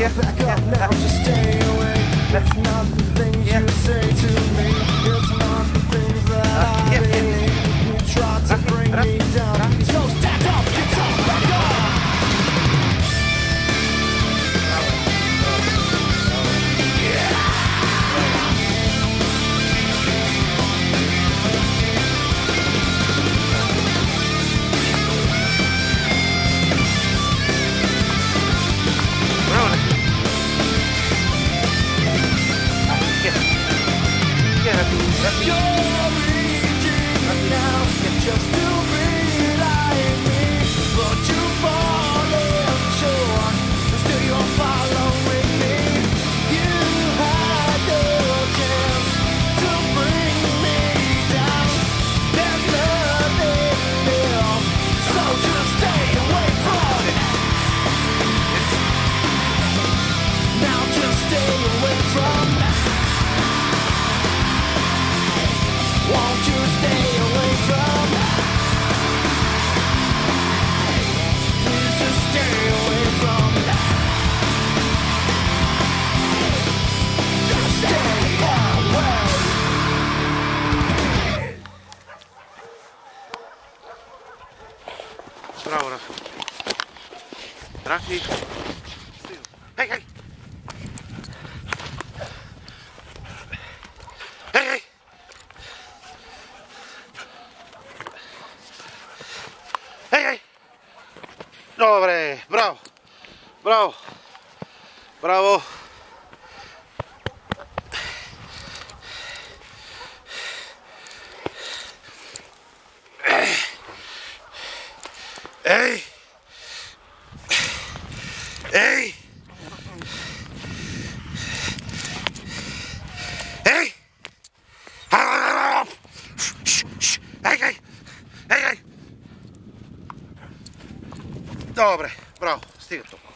back up now, just stay away. It's not the things you say to me. It's not the things that I believe. You try to bring me down. So stand up, get up, back up. You're reaching now just to relight me, but you falling short. Still you're following me. You had no chance to bring me down. There's nothing else, so just stay away from it. Now just stay away from it. Won't you stay away from that? Please just stay away from that. Just stay away. Bravo, Rafa. Rafi. Hey, hey. Hey, hey. Hej, hej! Dobre, bravo, bravo, bravo. Hej! Hej! Hej! Hej, hej! Hej, hej! Dobre, bravo, stigam to.